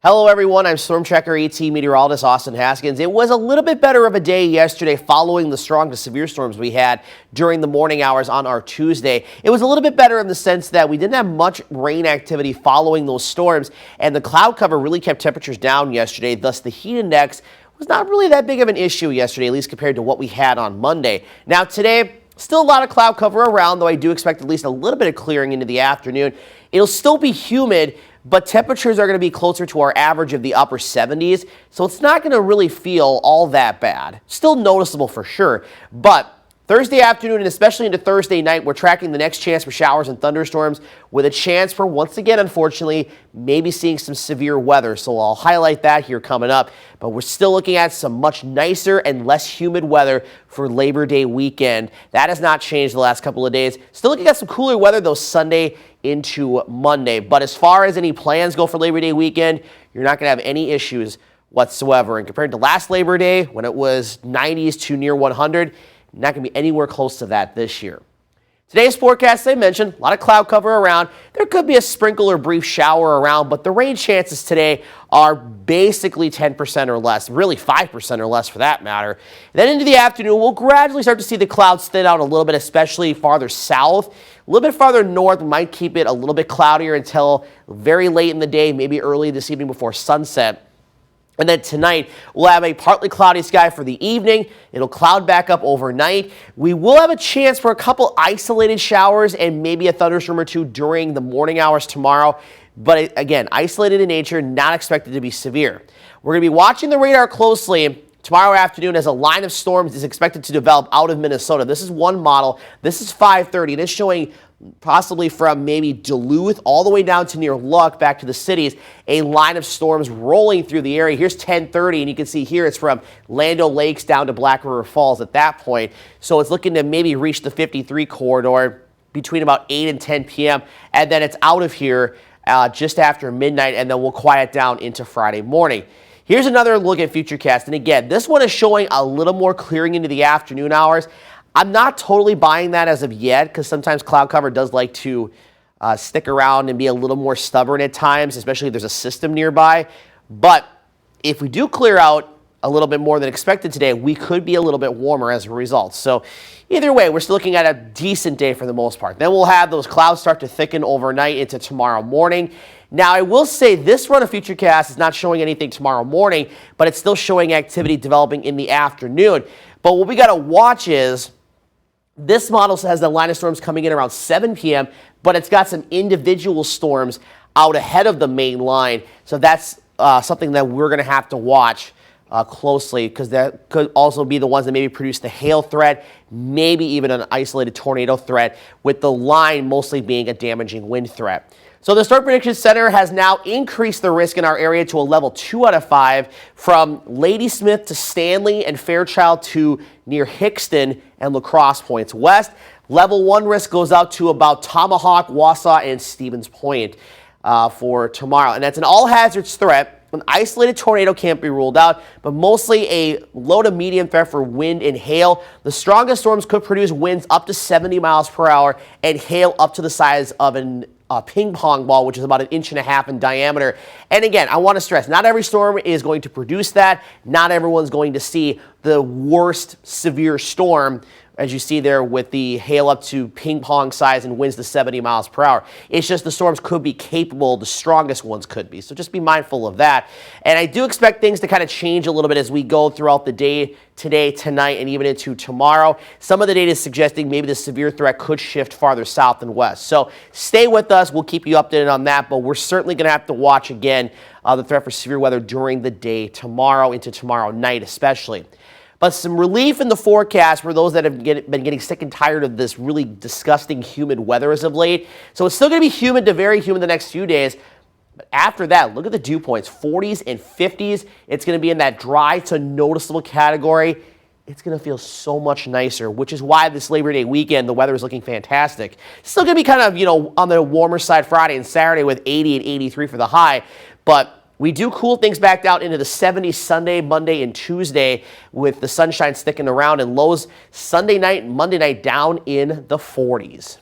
Hello everyone, I'm Storm Checker ET meteorologist Austin Haskins. It was a little bit better of a day yesterday following the strong to severe storms we had during the morning hours on our Tuesday. It was a little bit better in the sense that we didn't have much rain activity following those storms, and the cloud cover really kept temperatures down yesterday. Thus, the heat index was not really that big of an issue yesterday, at least compared to what we had on Monday. Now today, still a lot of cloud cover around, though I do expect at least a little bit of clearing into the afternoon. It'll still be humid, but temperatures are going to be closer to our average of the upper 70s, so it's not going to really feel all that bad. Still noticeable for sure, but Thursday afternoon and especially into Thursday night, we're tracking the next chance for showers and thunderstorms with a chance for, once again, unfortunately, maybe seeing some severe weather. So I'll highlight that here coming up. But we're still looking at some much nicer and less humid weather for Labor Day weekend. That has not changed the last couple of days. Still looking at some cooler weather, though, Sunday into Monday. But as far as any plans go for Labor Day weekend, you're not going to have any issues whatsoever. And compared to last Labor Day, when it was 90s to near 100, not going to be anywhere close to that this year. Today's forecast, as I mentioned, a lot of cloud cover around. There could be a sprinkle or brief shower around, but the rain chances today are basically 10% or less, really 5% or less for that matter. Then into the afternoon, we'll gradually start to see the clouds thin out a little bit, especially farther south. A little bit farther north might keep it a little bit cloudier until very late in the day, maybe early this evening before sunset. And then tonight, we'll have a partly cloudy sky for the evening. It'll cloud back up overnight. We will have a chance for a couple isolated showers and maybe a thunderstorm or two during the morning hours tomorrow. But again, isolated in nature, not expected to be severe. We're going to be watching the radar closely tomorrow afternoon as a line of storms is expected to develop out of Minnesota. This is one model. This is 5:30. It is showing possibly from maybe Duluth all the way down to near Luck back to the cities, a line of storms rolling through the area. Here's 10:30, and you can see here it's from Land O'Lakes down to Black River Falls at that point. So it's looking to maybe reach the 53 corridor between about 8 and 10 p.m., and then it's out of here just after midnight, and then we'll quiet down into Friday morning. Here's another look at Futurecast, and again, this one is showing a little more clearing into the afternoon hours. I'm not totally buying that as of yet because sometimes cloud cover does like to stick around and be a little more stubborn at times, especially if there's a system nearby. But if we do clear out a little bit more than expected today, we could be a little bit warmer as a result. So either way, we're still looking at a decent day for the most part. Then we'll have those clouds start to thicken overnight into tomorrow morning. Now, I will say this run of Futurecast is not showing anything tomorrow morning, but it's still showing activity developing in the afternoon. But what we got to watch is this model has the line of storms coming in around 7 p.m., but it's got some individual storms out ahead of the main line. So that's something that we're going to have to watch closely because that could also be the ones that maybe produce the hail threat, maybe even an isolated tornado threat, with the line mostly being a damaging wind threat. So the Storm Prediction Center has now increased the risk in our area to a level 2 out of 5 from Ladysmith to Stanley and Fairchild to near Hickston and La Crosse points west. Level 1 risk goes out to about Tomahawk, Wausau, and Stevens Point for tomorrow. And that's an all hazards threat. An isolated tornado can't be ruled out, but mostly a low to medium threat for wind and hail. The strongest storms could produce winds up to 70 miles per hour and hail up to the size of an ping pong ball, which is about 1.5 inches in diameter. And again, I want to stress, not every storm is going to produce that. Not everyone's going to see the worst severe storm, as you see there with the hail up to ping pong size and winds to 70 miles per hour. It's just the storms could be capable, the strongest ones could be. So just be mindful of that. And I do expect things to kind of change a little bit as we go throughout the day, today, tonight, and even into tomorrow. Some of the data is suggesting maybe the severe threat could shift farther south and west. So stay with us. We'll keep you updated on that, but we're certainly going to have to watch again the threat for severe weather during the day tomorrow into tomorrow night especially. But some relief in the forecast for those that have been getting sick and tired of this really disgusting humid weather as of late. So it's still going to be humid to very humid the next few days. But after that, look at the dew points, 40s and 50s. It's going to be in that dry to noticeable category. It's going to feel so much nicer, which is why this Labor Day weekend, the weather is looking fantastic. Still going to be kind of, on the warmer side Friday and Saturday with 80 and 83 for the high. But we do cool things back down into the 70s Sunday, Monday, and Tuesday with the sunshine sticking around, and lows Sunday night and Monday night down in the 40s.